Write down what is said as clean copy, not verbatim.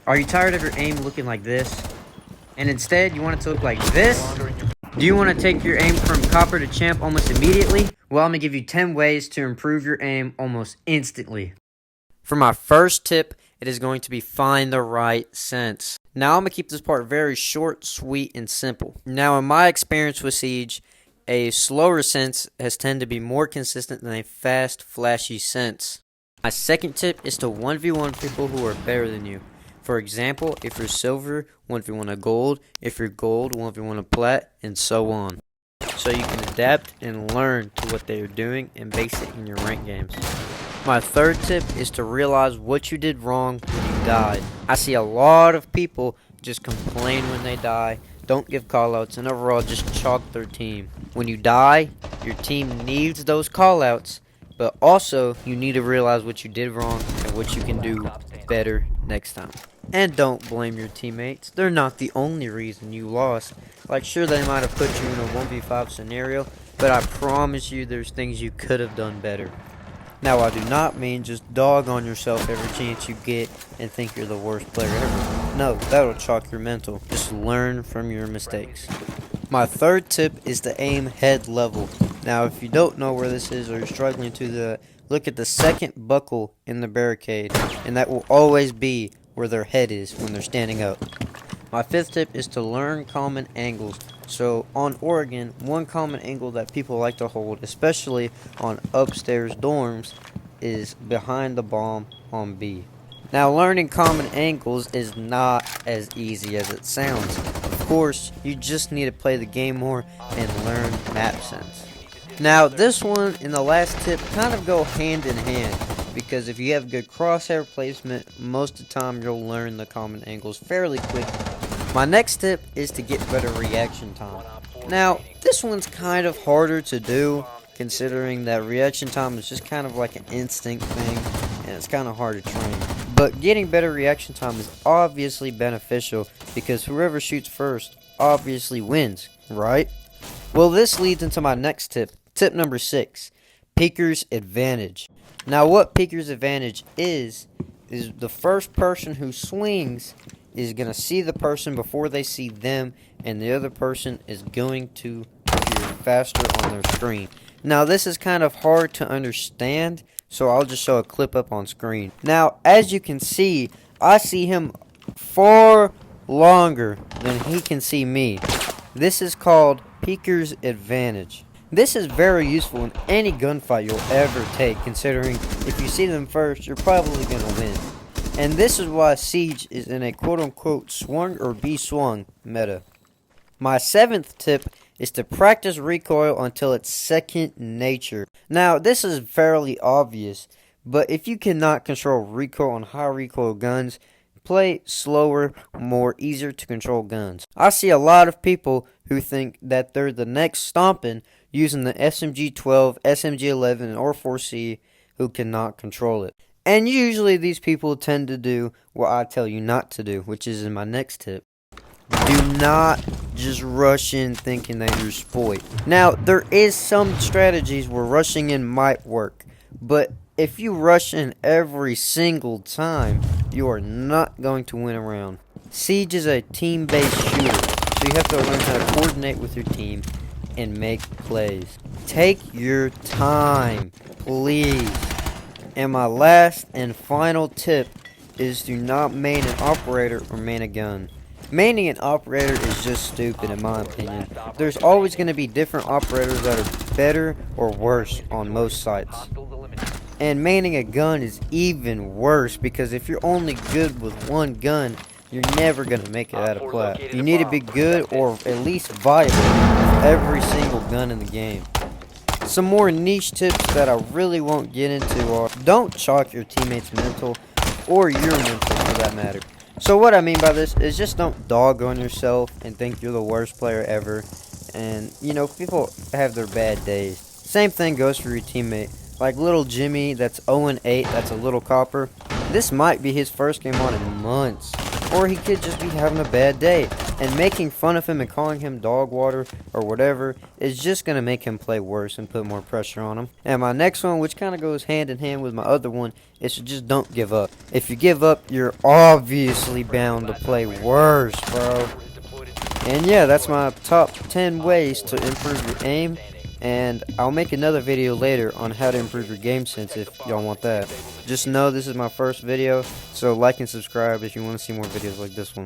Are you tired of your aim looking like this? And instead, you want it to look like this? Do you want to take your aim from copper to champ almost immediately? Well, I'm going to give you 10 ways to improve your aim almost instantly. For my first tip, it is going to be find the right sense. Now, I'm going to keep this part very short, sweet, and simple. Now, in my experience with Siege, a slower sense has tended to be more consistent than a fast, flashy sense. My second tip is to 1v1 people who are better than you. For example, if you're silver, 1v1 a gold, if you're gold, 1v1 a plat, and so on. So you can adapt and learn to what they are doing and base it in your rank games. My third tip is to realize what you did wrong when you died. I see a lot of people just complain when they die, don't give callouts, and overall just chalk their team. When you die, your team needs those callouts, but also you need to realize what you did wrong and what you can do better next time. And don't blame your teammates. They're not the only reason you lost. Like, sure, they might have put you in a 1v5 scenario, but I promise you there's things you could have done better. Now, I do not mean just dog on yourself every chance you get and think you're the worst player ever. No, that'll chalk your mental. Just learn from your mistakes. My third tip is to aim head level. Now, if you don't know where this is or you're struggling to do that, look at the second buckle in the barricade, and that will always be where their head is when they're standing up. My fifth tip is to learn common angles. So on Oregon, one common angle that people like to hold, especially on upstairs dorms, is behind the bomb on B. Now, learning common angles is not as easy as it sounds. Of course, you just need to play the game more and learn map sense. Now, this one and the last tip kind of go hand in hand, because if you have good crosshair placement, most of the time you'll learn the common angles fairly quick. My next tip is to get better reaction time. Now, this one's kind of harder to do, considering that reaction time is just kind of like an instinct thing, and it's kind of hard to train. But getting better reaction time is obviously beneficial, because whoever shoots first obviously wins, right? Well, this leads into my next tip. Tip number 6, Peeker's Advantage. Now, what Peeker's Advantage is the first person who swings is going to see the person before they see them, and the other person is going to appear faster on their screen. Now, this is kind of hard to understand, so I'll just show a clip up on screen. Now, as you can see, I see him far longer than he can see me. This is called Peeker's Advantage. This is very useful in any gunfight you'll ever take, considering if you see them first, you're probably going to win. And this is why Siege is in a quote-unquote swung or be swung meta. My 7th tip is to practice recoil until it's second nature. Now, this is fairly obvious, but if you cannot control recoil on high recoil guns, play slower, more easier to control guns. I see a lot of people who think that they're the next stomping using the SMG-12, SMG-11, and R4C who cannot control it. And usually these people tend to do what I tell you not to do, which is in my next tip. Do not just rush in thinking that you're spoiled. Now, there is some strategies where rushing in might work, but if you rush in every single time, you are not going to win a round. Siege is a team-based shooter, so you have to learn how to coordinate with your team and make plays. Take your time, please. And my last and final tip is do not main an operator or main a gun. Maining an operator is just stupid in my opinion. There's always going to be different operators that are better or worse on most sites. And maining a gun is even worse, because if you're only good with one gun, you're never going to make it out of plat. You need to be good or at least viable with every single gun in the game. Some more niche tips that I really won't get into are don't chalk your teammates' mental or your mental for that matter. So what I mean by this is just don't dog on yourself and think you're the worst player ever. And, you know, people have their bad days. Same thing goes for your teammate. Like little Jimmy that's 0-8, that's a little copper. This might be his first game on in months. Or he could just be having a bad day. And making fun of him and calling him dog water or whatever is just going to make him play worse and put more pressure on him. And my next one, which kind of goes hand in hand with my other one, is to just don't give up. If you give up, you're obviously bound to play worse, bro. And yeah, that's my top 10 ways to improve your aim. And I'll make another video later on how to improve your game sense if y'all want that. Just know this is my first video, so like and subscribe if you want to see more videos like this one.